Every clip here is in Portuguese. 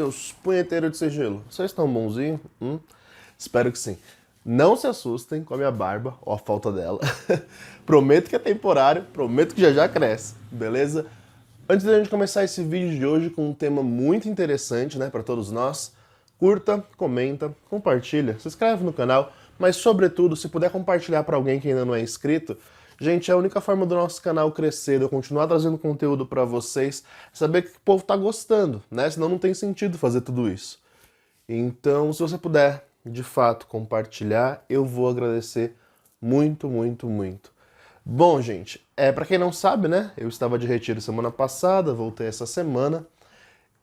meus punheteiros de sigilo? Vocês estão bonzinhos? Espero que sim. Não se assustem com a minha barba, ou a falta dela. Prometo que é temporário, prometo que já já cresce, beleza? Antes da gente começar esse vídeo de hoje com um tema muito interessante, né, para todos nós, curta, comenta, compartilha, se inscreve no canal, mas sobretudo, se puder compartilhar para alguém que ainda não é inscrito, gente, é a única forma do nosso canal crescer, de eu continuar trazendo conteúdo para vocês, é saber que o povo tá gostando, né? Senão não tem sentido fazer tudo isso. Então, se você puder, de fato, compartilhar, eu vou agradecer muito, muito, muito. Bom, gente, para quem não sabe, né, eu estava de retiro semana passada, voltei essa semana,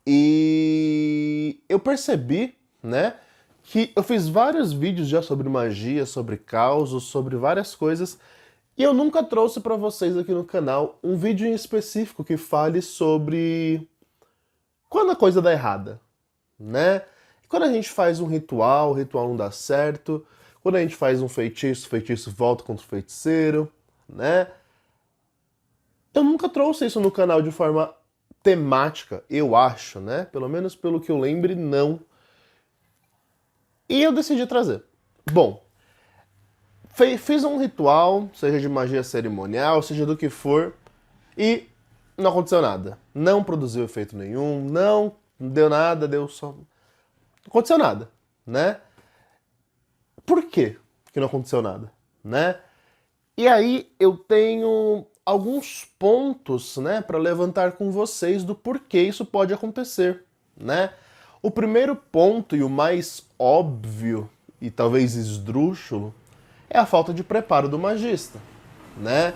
e eu percebi, né, que eu fiz vários vídeos já sobre magia, sobre causos, sobre várias coisas, e eu nunca trouxe para vocês aqui no canal um vídeo em específico que fale sobre quando a coisa dá errada, né? Quando a gente faz um ritual, o ritual não dá certo, quando a gente faz um feitiço, o feitiço volta contra o feiticeiro, né? Eu nunca trouxe isso no canal de forma temática, eu acho, né? Pelo menos pelo que eu lembre, não. E eu decidi trazer. Bom, fiz um ritual, seja de magia cerimonial, seja do que for, e não aconteceu nada. Não produziu efeito nenhum, não deu nada, deu só... Não aconteceu nada, né? Por quê que não aconteceu nada, né? E aí eu tenho alguns pontos, né, para levantar com vocês do porquê isso pode acontecer, né? O primeiro ponto e o mais óbvio e talvez esdrúxulo é a falta de preparo do magista, né?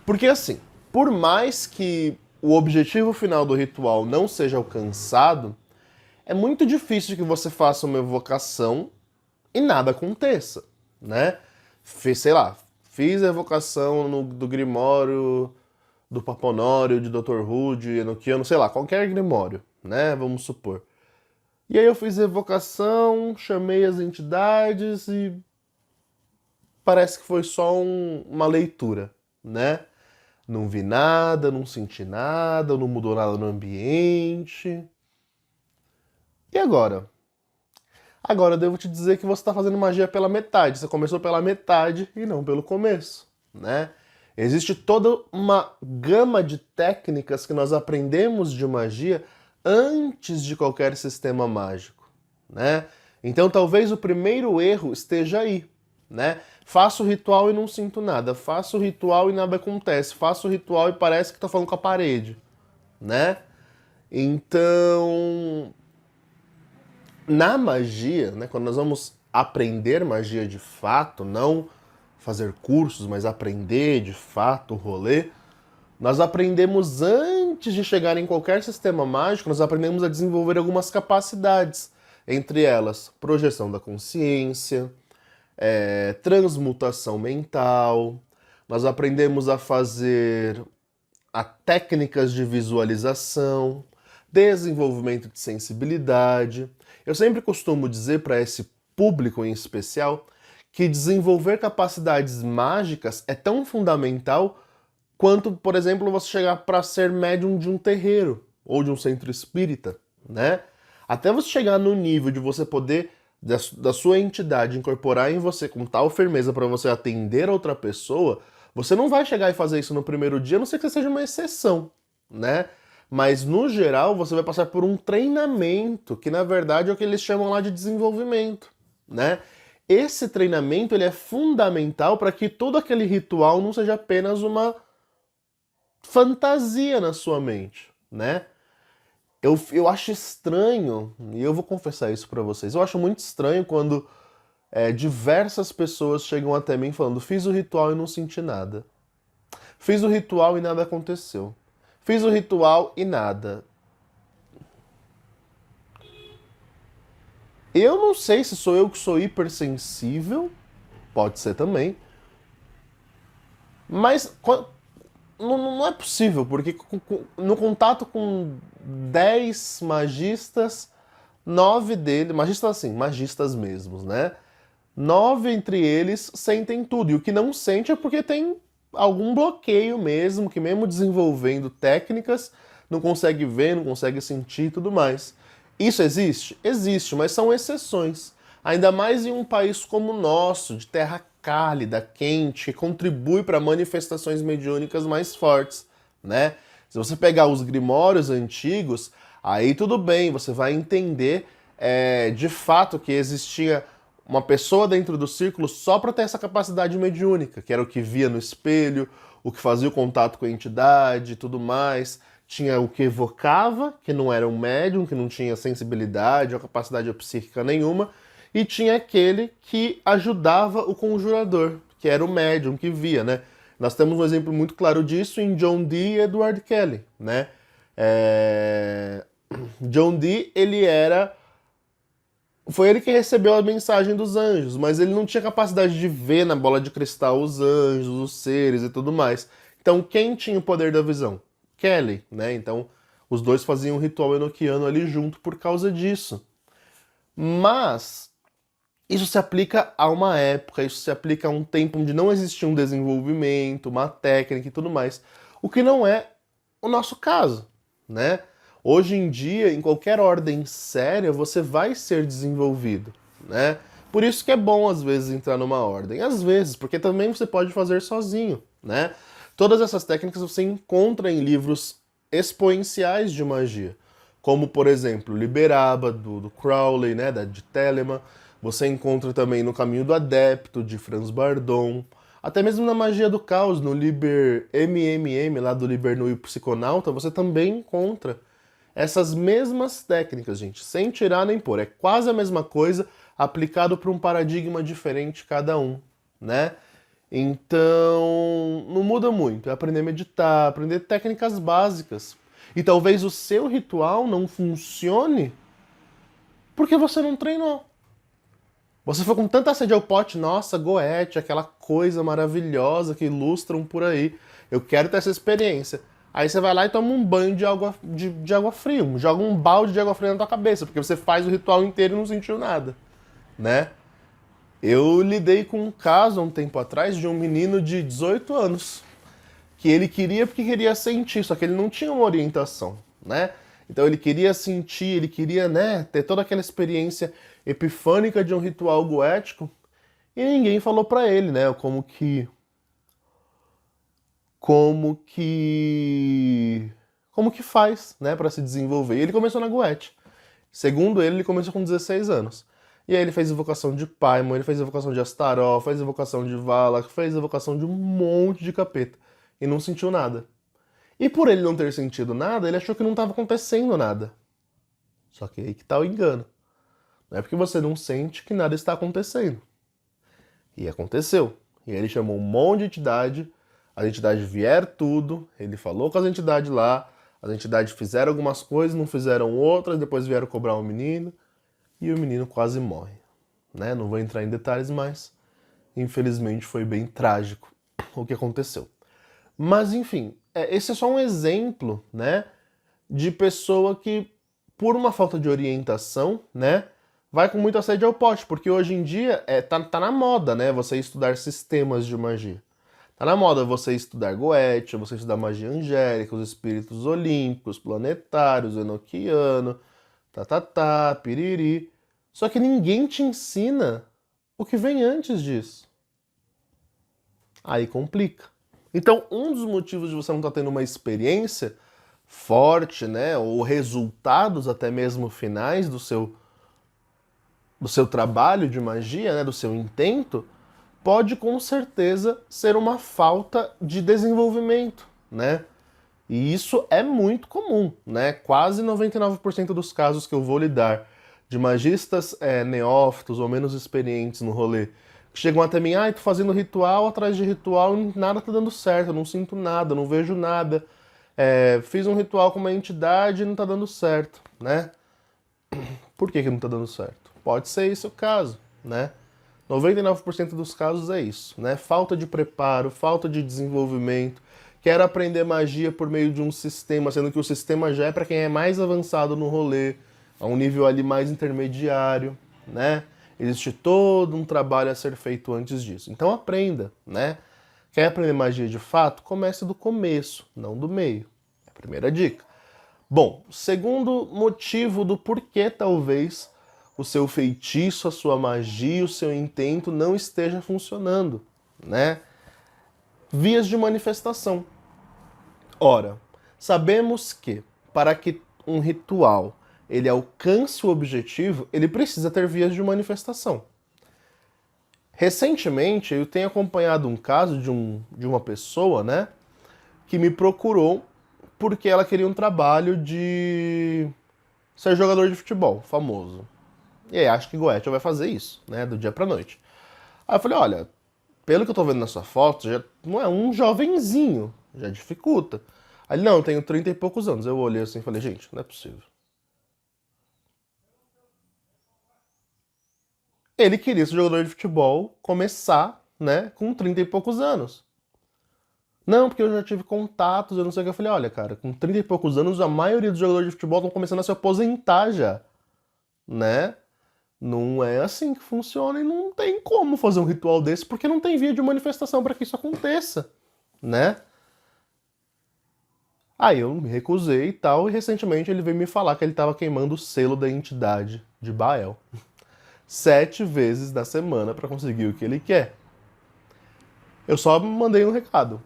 Porque assim, por mais que o objetivo final do ritual não seja alcançado, é muito difícil que você faça uma evocação e nada aconteça, né? Sei lá, fiz a evocação do Grimório do Paponório, de Dr. Who, de Enochiano, sei lá, qualquer Grimório, né? Vamos supor. E aí eu fiz a evocação, chamei as entidades e parece que foi só uma leitura, né? Não vi nada, não senti nada, não mudou nada no ambiente. E agora? Agora eu devo te dizer que você está fazendo magia pela metade. Você começou pela metade e não pelo começo, né? Existe toda uma gama de técnicas que nós aprendemos de magia antes de qualquer sistema mágico, né? Então talvez o primeiro erro esteja aí, né? Faço o ritual e não sinto nada. Faço o ritual e nada acontece. Faço o ritual e parece que estou falando com a parede, né? Então... Na magia, né, quando nós vamos aprender magia de fato, não fazer cursos, mas aprender de fato o rolê, nós aprendemos antes de chegar em qualquer sistema mágico, nós aprendemos a desenvolver algumas capacidades, entre elas projeção da consciência, transmutação mental, nós aprendemos a fazer técnicas de visualização, desenvolvimento de sensibilidade. Eu sempre costumo dizer para esse público em especial que desenvolver capacidades mágicas é tão fundamental quanto, por exemplo, você chegar para ser médium de um terreiro ou de um centro espírita, né? Até você chegar no nível de você poder, da sua entidade, incorporar em você com tal firmeza para você atender outra pessoa, você não vai chegar e fazer isso no primeiro dia, a não ser que você seja uma exceção, né? Mas, no geral, você vai passar por um treinamento, que na verdade é o que eles chamam lá de desenvolvimento, né? Esse treinamento ele é fundamental para que todo aquele ritual não seja apenas uma fantasia na sua mente, né? Eu acho estranho, e eu vou confessar isso para vocês, eu acho muito estranho quando diversas pessoas chegam até mim falando: fiz o ritual e não senti nada. Fiz o ritual e nada aconteceu. Fiz o ritual e nada. Eu não sei se sou eu que sou hipersensível, pode ser também, mas não é possível, porque no contato com 10 magistas, 9 deles, magistas assim, magistas mesmos, né? 9 entre eles sentem tudo, e o que não sente é porque tem algum bloqueio mesmo, que mesmo desenvolvendo técnicas, não consegue ver, não consegue sentir e tudo mais. Isso existe? Existe, mas são exceções. Ainda mais em um país como o nosso, de terra cálida, quente, que contribui para manifestações mediúnicas mais fortes, né? Se você pegar os grimórios antigos, aí tudo bem, você vai entender de fato que existia uma pessoa dentro do círculo só para ter essa capacidade mediúnica, que era o que via no espelho, o que fazia o contato com a entidade e tudo mais. Tinha o que evocava, que não era um médium, que não tinha sensibilidade ou capacidade psíquica nenhuma, e tinha aquele que ajudava o conjurador, que era o médium que via, né? Nós temos um exemplo muito claro disso em John Dee e Edward Kelly, né? John Dee, foi ele que recebeu a mensagem dos anjos, mas ele não tinha capacidade de ver na bola de cristal os anjos, os seres e tudo mais. Então, quem tinha o poder da visão? Kelly, né? Então, os dois faziam um ritual enoquiano ali junto por causa disso. Mas isso se aplica a uma época, isso se aplica a um tempo onde não existia um desenvolvimento, uma técnica e tudo mais. O que não é o nosso caso, né? Hoje em dia, em qualquer ordem séria, você vai ser desenvolvido, né? Por isso que é bom, às vezes, entrar numa ordem. Às vezes, porque também você pode fazer sozinho, né? Todas essas técnicas você encontra em livros exponenciais de magia, como, por exemplo, Liberaba, do Crowley, né, de Telemann. Você encontra também no Caminho do Adepto, de Franz Bardon. Até mesmo na Magia do Caos, no Liber MMM, lá do Liber no Psiconauta, você também encontra essas mesmas técnicas, gente, sem tirar nem pôr. É quase a mesma coisa, aplicado para um paradigma diferente cada um, né? Então, não muda muito. É aprender a meditar, aprender técnicas básicas. E talvez o seu ritual não funcione porque você não treinou. Você foi com tanta sede ao pote, nossa, Goethe, aquela coisa maravilhosa que ilustram por aí. Eu quero ter essa experiência. Aí você vai lá e toma um banho de água fria, joga um balde de água fria na tua cabeça, porque você faz o ritual inteiro e não sentiu nada, né? Eu lidei com um caso há um tempo atrás de um menino de 18 anos, que ele queria porque queria sentir, só que ele não tinha uma orientação, né? Então ele queria sentir, ele queria, né, ter toda aquela experiência epifânica de um ritual goético, e ninguém falou pra ele, né, como que faz, né, para se desenvolver. E ele começou na Goethe. Segundo ele começou com 16 anos. E aí ele fez evocação de Paimon, ele fez evocação de Astaroth, fez evocação de Valak, fez evocação de um monte de capeta. E não sentiu nada. E por ele não ter sentido nada, ele achou que não estava acontecendo nada. Só que aí que tá o engano. Não é porque você não sente que nada está acontecendo. E aconteceu. E aí ele chamou um monte de entidade, as entidades vieram tudo, ele falou com as entidades lá, as entidades fizeram algumas coisas, não fizeram outras, depois vieram cobrar o menino, e o menino quase morre. Né? Não vou entrar em detalhes, mas infelizmente foi bem trágico o que aconteceu. Mas enfim, esse é só um exemplo, né, de pessoa que, por uma falta de orientação, né, vai com muita sede ao pote, porque hoje em dia tá na moda, né, você estudar sistemas de magia. Tá na moda você estudar Goethe, você estudar magia angélica, os espíritos olímpicos, planetários, enoquiano, piriri. Só que ninguém te ensina o que vem antes disso. Aí complica. Então, um dos motivos de você não estar tendo uma experiência forte, né, ou resultados até mesmo finais do seu trabalho de magia, né, do seu intento, pode com certeza ser uma falta de desenvolvimento, né? E isso é muito comum, né? Quase 99% dos casos que eu vou lidar de magistas neófitos ou menos experientes no rolê, que chegam até mim, tô fazendo ritual atrás de ritual e nada tá dando certo, eu não sinto nada, não vejo nada. Fiz um ritual com uma entidade e não tá dando certo, né? Por que não tá dando certo? Pode ser esse o caso, né? 99% dos casos é isso, né? Falta de preparo, falta de desenvolvimento. Quero aprender magia por meio de um sistema, sendo que o sistema já é para quem é mais avançado no rolê, a um nível ali mais intermediário, né? Existe todo um trabalho a ser feito antes disso. Então aprenda, né? Quer aprender magia de fato? Comece do começo, não do meio. É a primeira dica. Bom, segundo motivo do porquê talvez o seu feitiço, a sua magia, o seu intento não esteja funcionando, né? Vias de manifestação. Ora, sabemos que para que um ritual ele alcance o objetivo, ele precisa ter vias de manifestação. Recentemente, eu tenho acompanhado um caso de uma pessoa, né, que me procurou porque ela queria um trabalho de ser jogador de futebol, famoso. E aí, acho que Goethe vai fazer isso, né, do dia pra noite. Aí eu falei, olha, pelo que eu tô vendo na sua foto, já não é um jovenzinho, já dificulta. Aí ele, não, eu tenho 30 e poucos anos. Eu olhei assim e falei, gente, não é possível. Ele queria ser jogador de futebol, começar, né, com 30 e poucos anos. Não, porque eu já tive contatos, eu não sei o que. Eu falei, olha, cara, com 30 e poucos anos, a maioria dos jogadores de futebol estão começando a se aposentar já, né? Não é assim que funciona e não tem como fazer um ritual desse, porque não tem via de manifestação para que isso aconteça, né? Aí eu me recusei e tal, e recentemente ele veio me falar que ele estava queimando o selo da entidade de Baal 7 vezes na semana para conseguir o que ele quer. Eu só mandei um recado.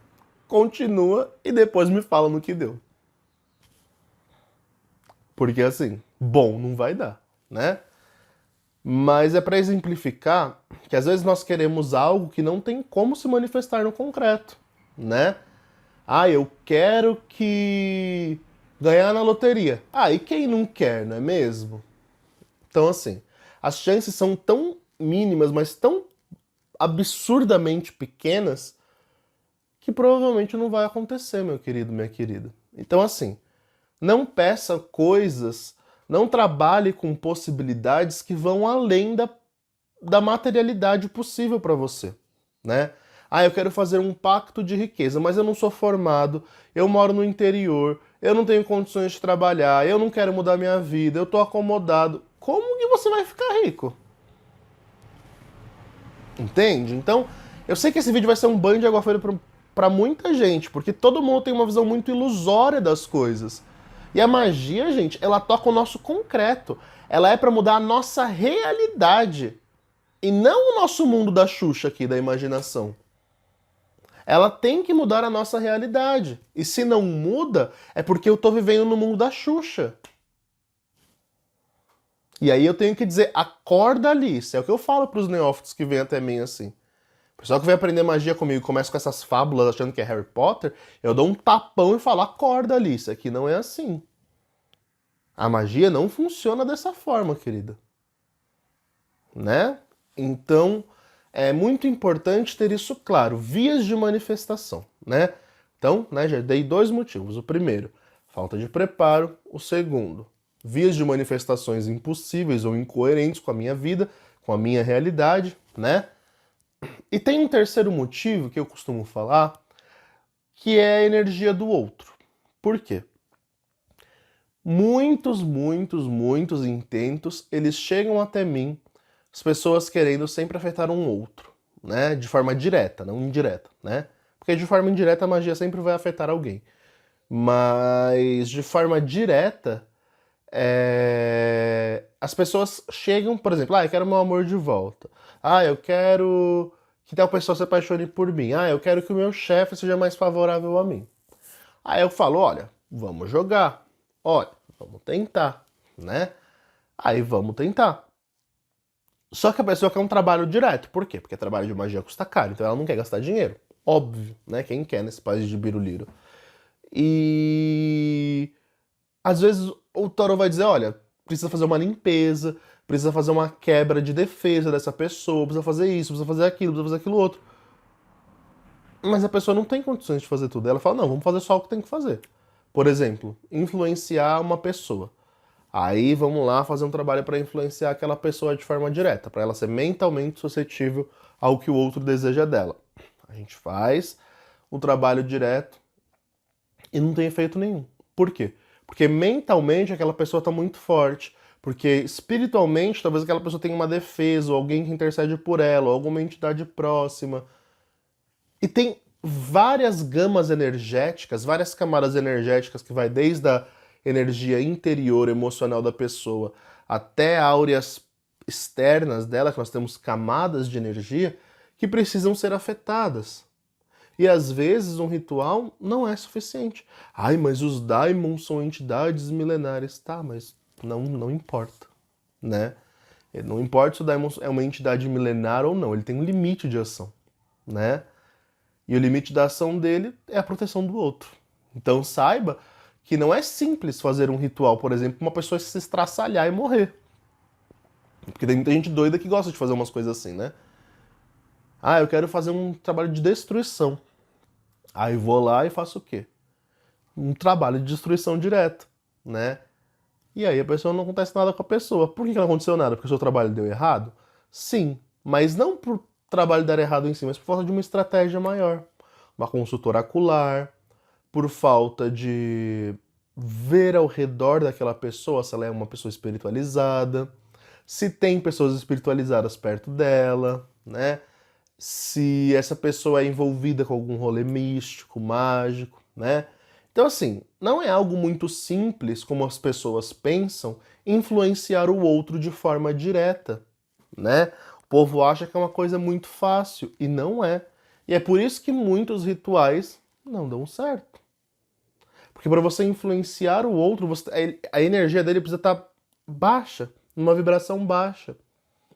Continua e depois me fala no que deu. Porque assim, bom não vai dar, né? Mas é para exemplificar que às vezes nós queremos algo que não tem como se manifestar no concreto, né? Ah, eu quero que ganhar na loteria. Ah, e quem não quer, não é mesmo? Então assim, as chances são tão mínimas, mas tão absurdamente pequenas que provavelmente não vai acontecer, meu querido, minha querida. Então assim, não peça coisas, não trabalhe com possibilidades que vão além da materialidade possível para você, né? Ah, eu quero fazer um pacto de riqueza, mas eu não sou formado, eu moro no interior, eu não tenho condições de trabalhar, eu não quero mudar minha vida, eu tô acomodado. Como que você vai ficar rico? Entende? Então, eu sei que esse vídeo vai ser um banho de água fria para muita gente, porque todo mundo tem uma visão muito ilusória das coisas. E a magia, gente, ela toca o nosso concreto. Ela é para mudar a nossa realidade. E não o nosso mundo da Xuxa aqui, da imaginação. Ela tem que mudar a nossa realidade. E se não muda, é porque eu tô vivendo no mundo da Xuxa. E aí eu tenho que dizer, acorda, Alice. É o que eu falo pros neófitos que vêm até mim assim. O pessoal que vem aprender magia comigo começa com essas fábulas achando que é Harry Potter, eu dou um tapão e falo, acorda, Alice. Aqui não é assim. A magia não funciona dessa forma, querida. Né? Então, é muito importante ter isso claro. Vias de manifestação, né? Então, né, já dei 2 motivos. O primeiro, falta de preparo. O segundo, vias de manifestações impossíveis ou incoerentes com a minha vida, com a minha realidade, né? E tem um terceiro motivo que eu costumo falar, que é a energia do outro. Por quê? Muitos intentos, eles chegam até mim, as pessoas querendo sempre afetar um outro, né? De forma direta, não indireta, né? Porque de forma indireta a magia sempre vai afetar alguém. Mas de forma direta, as pessoas chegam, por exemplo, ah, eu quero meu amor de volta. Ah, eu quero que tal pessoa se apaixone por mim. Ah, eu quero que o meu chefe seja mais favorável a mim. Aí eu falo, olha, vamos jogar. Olha, vamos tentar, né? Aí vamos tentar. Só que a pessoa quer um trabalho direto. Por quê? Porque trabalho de magia custa caro, então ela não quer gastar dinheiro. Óbvio, né? Quem quer nesse país de biruliro? E às vezes o tarô vai dizer, olha, precisa fazer uma limpeza, precisa fazer uma quebra de defesa dessa pessoa, precisa fazer isso, precisa fazer aquilo, precisa fazer aquilo outro. Mas a pessoa não tem condições de fazer tudo. Ela fala, não, vamos fazer só o que tem que fazer. Por exemplo, influenciar uma pessoa. Aí vamos lá fazer um trabalho para influenciar aquela pessoa de forma direta, para ela ser mentalmente suscetível ao que o outro deseja dela. A gente faz o trabalho direto e não tem efeito nenhum. Por quê? Porque mentalmente aquela pessoa está muito forte, porque espiritualmente talvez aquela pessoa tenha uma defesa, ou alguém que intercede por ela, ou alguma entidade próxima. E tem várias gamas energéticas, várias camadas energéticas que vai desde a energia interior, emocional da pessoa, até áureas externas dela, que nós temos camadas de energia que precisam ser afetadas. E às vezes um ritual não é suficiente. Ai, mas os daimons são entidades milenares. Tá, mas não importa, né? Não importa se o daimon é uma entidade milenar ou não, ele tem um limite de ação, né? E o limite da ação dele é a proteção do outro. Então saiba que não é simples fazer um ritual, por exemplo, uma pessoa se estraçalhar e morrer. Porque tem muita gente doida que gosta de fazer umas coisas assim, né? Ah, eu quero fazer um trabalho de destruição. Aí vou lá e faço o quê? Um trabalho de destruição direta, né? E aí a pessoa não acontece nada com a pessoa. Por que não aconteceu nada? Porque o seu trabalho deu errado? Sim, mas não por trabalho dar errado em si, mas por falta de uma estratégia maior. Uma consulta oracular, por falta de ver ao redor daquela pessoa se ela é uma pessoa espiritualizada, se tem pessoas espiritualizadas perto dela, né? Se essa pessoa é envolvida com algum rolê místico, mágico, né? Então, assim, não é algo muito simples, como as pessoas pensam, influenciar o outro de forma direta, né? O povo acha que é uma coisa muito fácil, e não é. E é por isso que muitos rituais não dão certo. Porque para você influenciar o outro, a energia dele precisa estar baixa, numa vibração baixa,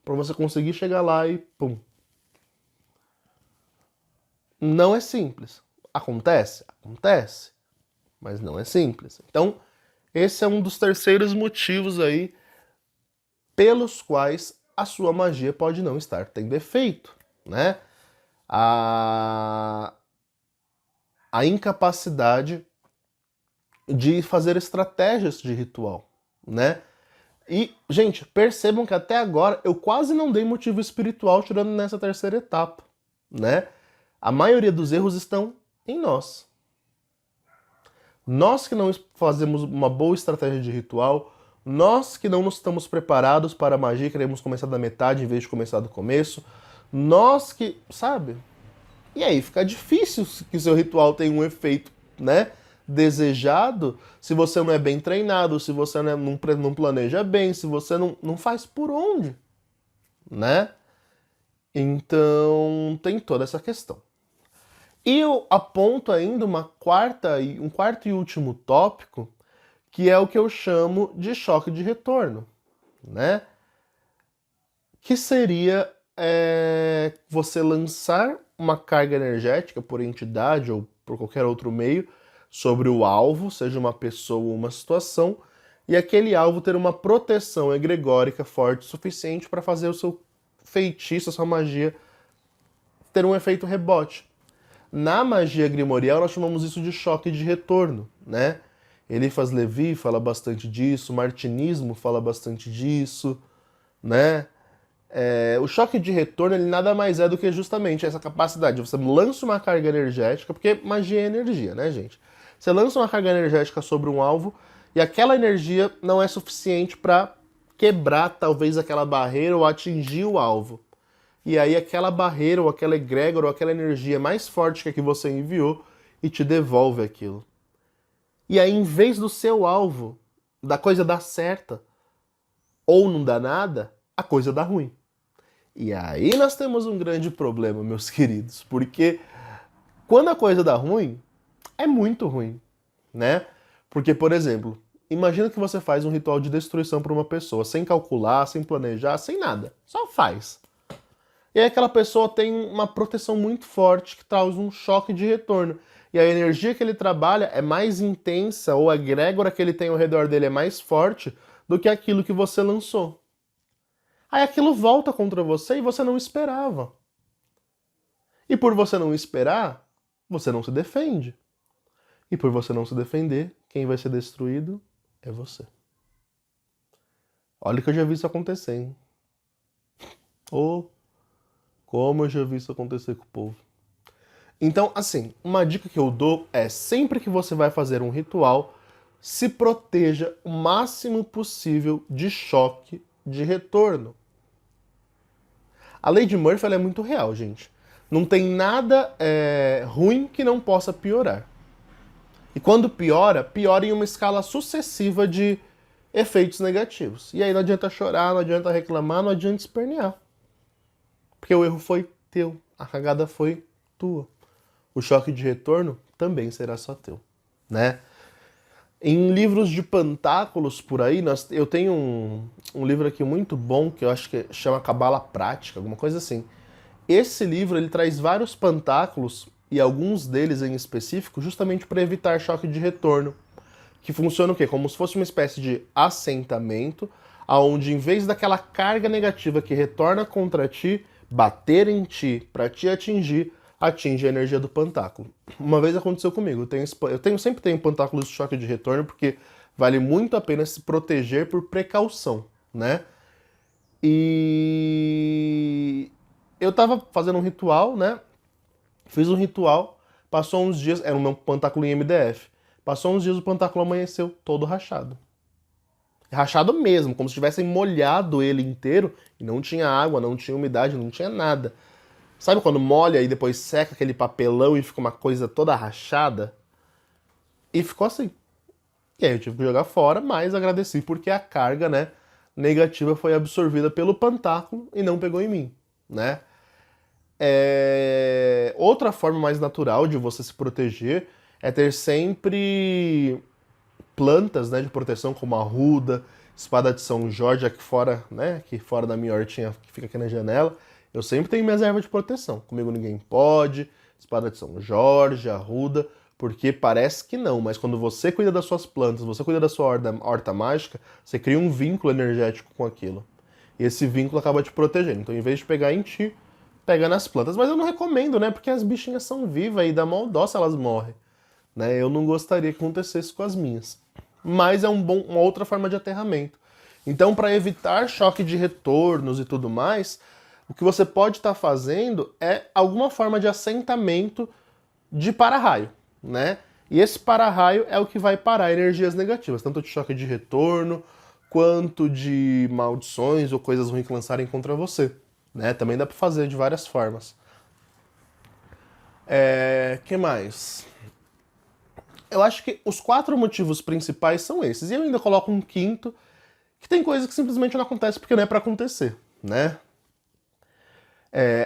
para você conseguir chegar lá e pum. Não é simples. Acontece? Acontece. Mas não é simples. Então, esse é um dos terceiros motivos aí pelos quais a sua magia pode não estar tendo efeito, né? A incapacidade de fazer estratégias de ritual, né? E, gente, percebam que até agora eu quase não dei motivo espiritual tirando nessa terceira etapa, né? A maioria dos erros estão em nós. Nós que não fazemos uma boa estratégia de ritual, nós que não estamos preparados para a magia, queremos começar da metade em vez de começar do começo, nós que, sabe? E aí fica difícil que seu ritual tenha um efeito, né, desejado, se você não é bem treinado, se você não planeja bem, se você não faz por onde, né? Então tem toda essa questão. E eu aponto ainda um quarto e último tópico, que é o que eu chamo de choque de retorno, né? Que seria você lançar uma carga energética por entidade ou por qualquer outro meio sobre o alvo, seja uma pessoa ou uma situação, e aquele alvo ter uma proteção egregórica forte o suficiente para fazer o seu feitiço, a sua magia, ter um efeito rebote. Na magia grimorial, nós chamamos isso de choque de retorno, né? Eliphas Levi fala bastante disso, o martinismo fala bastante disso, né? O choque de retorno, ele nada mais é do que justamente essa capacidade. Você lança uma carga energética, porque magia é energia, né, gente? Você lança uma carga energética sobre um alvo e aquela energia não é suficiente para quebrar, talvez, aquela barreira ou atingir o alvo. E aí aquela barreira, ou aquela egrégora, ou aquela energia mais forte que a que você enviou e te devolve aquilo. E aí, em vez do seu alvo, da coisa dar certa, ou não dar nada, a coisa dá ruim. E aí nós temos um grande problema, meus queridos, porque quando a coisa dá ruim, é muito ruim, né? Porque, por exemplo, imagina que você faz um ritual de destruição para uma pessoa, sem calcular, sem planejar, sem nada, só faz. E aí aquela pessoa tem uma proteção muito forte que traz um choque de retorno. E a energia que ele trabalha é mais intensa, ou a egrégora que ele tem ao redor dele é mais forte do que aquilo que você lançou. Aí aquilo volta contra você e você não esperava. E por você não esperar, você não se defende. E por você não se defender, quem vai ser destruído é você. Olha que eu já vi isso acontecer, hein? Como eu já vi isso acontecer com o povo. Então, assim, uma dica que eu dou é, sempre que você vai fazer um ritual, se proteja o máximo possível de choque de retorno. A lei de Murphy ela é muito real, gente. Não tem nada ruim que não possa piorar. E quando piora, piora em uma escala sucessiva de efeitos negativos. E aí não adianta chorar, não adianta reclamar, não adianta espernear. Porque o erro foi teu, a cagada foi tua. O choque de retorno também será só teu, né? Em livros de pantáculos por aí, eu tenho um livro aqui muito bom que eu acho que chama Cabala Prática, alguma coisa assim. Esse livro ele traz vários pantáculos e alguns deles em específico justamente para evitar choque de retorno, que funciona o quê? Como se fosse uma espécie de assentamento, aonde em vez daquela carga negativa que retorna contra ti, bater em ti para te atingir, atinge a energia do pantáculo. Uma vez aconteceu comigo, sempre tenho pantáculos de choque de retorno porque vale muito a pena se proteger por precaução, né? E eu tava fazendo um ritual, né? Fiz um ritual, passou uns dias, era o meu pantáculo em MDF. Passou uns dias, o pantáculo amanheceu todo rachado. Rachado mesmo, como se tivessem molhado ele inteiro e não tinha água, não tinha umidade, não tinha nada. Sabe quando molha e depois seca aquele papelão e fica uma coisa toda rachada? E ficou assim. E aí eu tive que jogar fora, mas agradeci porque a carga, né, negativa foi absorvida pelo pantáculo e não pegou em mim, né? Outra forma mais natural de você se proteger é ter sempre plantas, né, de proteção como arruda, espada de São Jorge aqui fora, né, aqui fora da minha hortinha que fica aqui na janela. Eu sempre tenho minhas ervas de proteção. Comigo ninguém pode, espada de São Jorge, arruda, porque parece que não, mas quando você cuida das suas plantas, você cuida da sua horta mágica, você cria um vínculo energético com aquilo. E esse vínculo acaba te protegendo. Então, em vez de pegar em ti, pega nas plantas. Mas eu não recomendo, né? Porque as bichinhas são vivas e dá mal dó se elas morrem. Né? Eu não gostaria que acontecesse com as minhas. Mas é uma outra forma de aterramento. Então, para evitar choque de retornos e tudo mais, o que você pode estar fazendo é alguma forma de assentamento de para-raio, né? E esse para-raio é o que vai parar energias negativas, tanto de choque de retorno, quanto de maldições ou coisas ruins que lançarem contra você, né? Também dá para fazer de várias formas. Que mais? Eu acho que os 4 motivos principais são esses. E eu ainda coloco um quinto, que tem coisa que simplesmente não acontece porque não é para acontecer, né?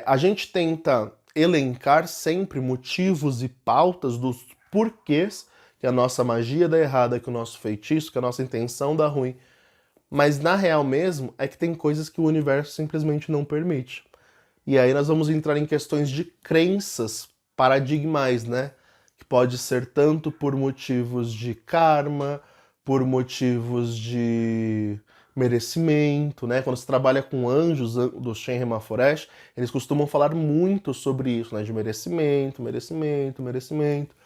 A gente tenta elencar sempre motivos e pautas dos porquês que a nossa magia dá errada, que o nosso feitiço, que a nossa intenção dá ruim. Mas na real mesmo é que tem coisas que o universo simplesmente não permite. E aí nós vamos entrar em questões de crenças paradigmais, né? Que pode ser tanto por motivos de karma, por motivos de merecimento, né? Quando se trabalha com anjos do Shenhe Forest, eles costumam falar muito sobre isso, né? De merecimento, merecimento, merecimento.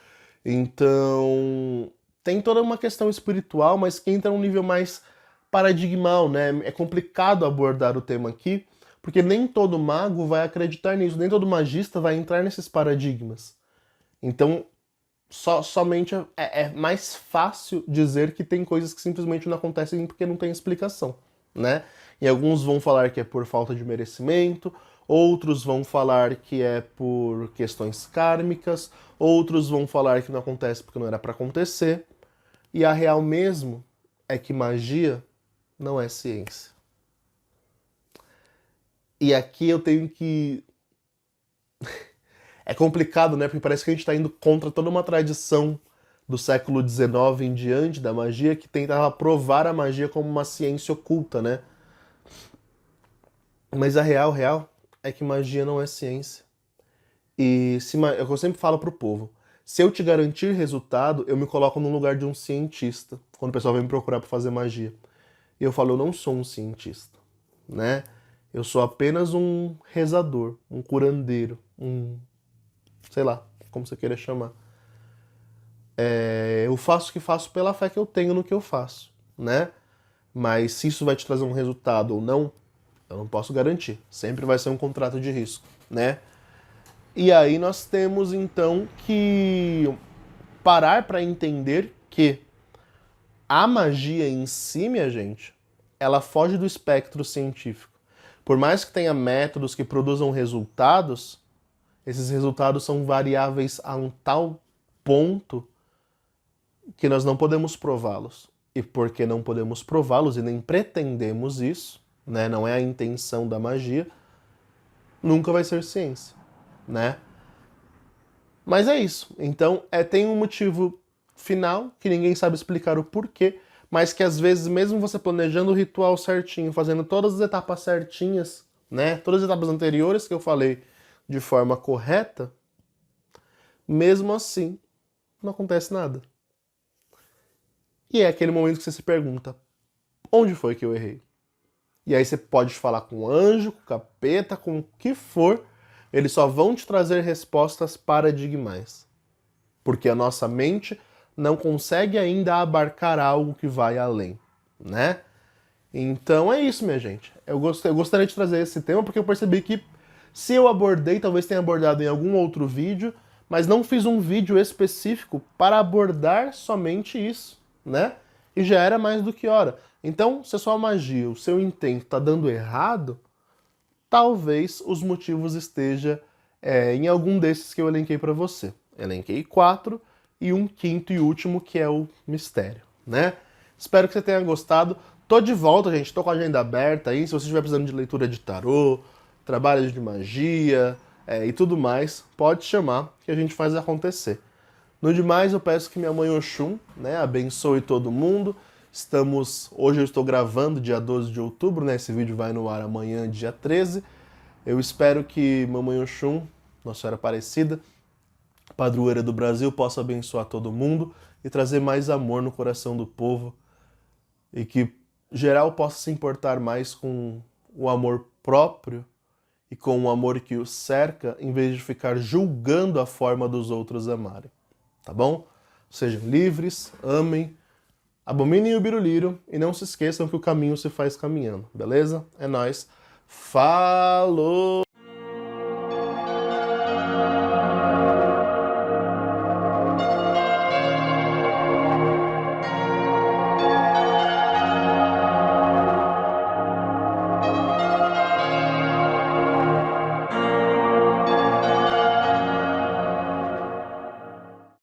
Então, tem toda uma questão espiritual, mas que entra num nível mais paradigmal, né? É complicado abordar o tema aqui, porque nem todo mago vai acreditar nisso, nem todo magista vai entrar nesses paradigmas. Então, somente é mais fácil dizer que tem coisas que simplesmente não acontecem porque não tem explicação, né? E alguns vão falar que é por falta de merecimento, outros vão falar que é por questões kármicas, outros vão falar que não acontece porque não era para acontecer. E a real mesmo é que magia não é ciência. E aqui eu tenho que... É complicado, né? Porque parece que a gente está indo contra toda uma tradição do século XIX em diante da magia que tentava provar a magia como uma ciência oculta, né? Mas a real é que magia não é ciência. E é o que eu sempre falo pro povo. Se eu te garantir resultado, eu me coloco no lugar de um cientista, quando o pessoal vem me procurar para fazer magia. E eu falo, eu não sou um cientista, né? Eu sou apenas um rezador, um curandeiro, sei lá, como você queira chamar. Eu faço o que faço pela fé que eu tenho no que eu faço, né? Mas se isso vai te trazer um resultado ou não, eu não posso garantir. Sempre vai ser um contrato de risco, né? E aí nós temos então que parar para entender que a magia em si, minha gente, ela foge do espectro científico. Por mais que tenha métodos que produzam resultados, esses resultados são variáveis a um tal ponto que nós não podemos prová-los. E porque não podemos prová-los e nem pretendemos isso, né? Não é a intenção da magia, nunca vai ser ciência, né? Mas é isso. Então, tem um motivo final, que ninguém sabe explicar o porquê, mas que às vezes, mesmo você planejando o ritual certinho, fazendo todas as etapas certinhas, né? Todas as etapas anteriores que eu falei de forma correta, mesmo assim, não acontece nada. E é aquele momento que você se pergunta, onde foi que eu errei? E aí você pode falar com o anjo, com o capeta, com o que for, eles só vão te trazer respostas paradigmais. Porque a nossa mente não consegue ainda abarcar algo que vai além, né? Então é isso, minha gente. Eu gostaria de trazer esse tema porque eu percebi que se eu abordei, talvez tenha abordado em algum outro vídeo, mas não fiz um vídeo específico para abordar somente isso, né? E já era mais do que hora. Então, se a sua magia, o seu intento está dando errado, talvez os motivos estejam em algum desses que eu elenquei para você. Elenquei 4 e um quinto e último que é o mistério, né? Espero que você tenha gostado. Tô de volta, gente. Tô com a agenda aberta aí. Se você estiver precisando de leitura de tarô, trabalho de magia e tudo mais, pode chamar que a gente faz acontecer. No demais, eu peço que minha mãe Oxum, né, abençoe todo mundo. Hoje eu estou gravando dia 12 de outubro, né? Esse vídeo vai no ar amanhã, dia 13. Eu espero que Mamãe Oxum, Nossa Senhora Aparecida, padroeira do Brasil, possa abençoar todo mundo e trazer mais amor no coração do povo e que geral possa se importar mais com o amor próprio e com o amor que o cerca, em vez de ficar julgando a forma dos outros amarem. Tá bom? Sejam livres, amem, abominem o biruliro e não se esqueçam que o caminho se faz caminhando, beleza? É nóis. Falou!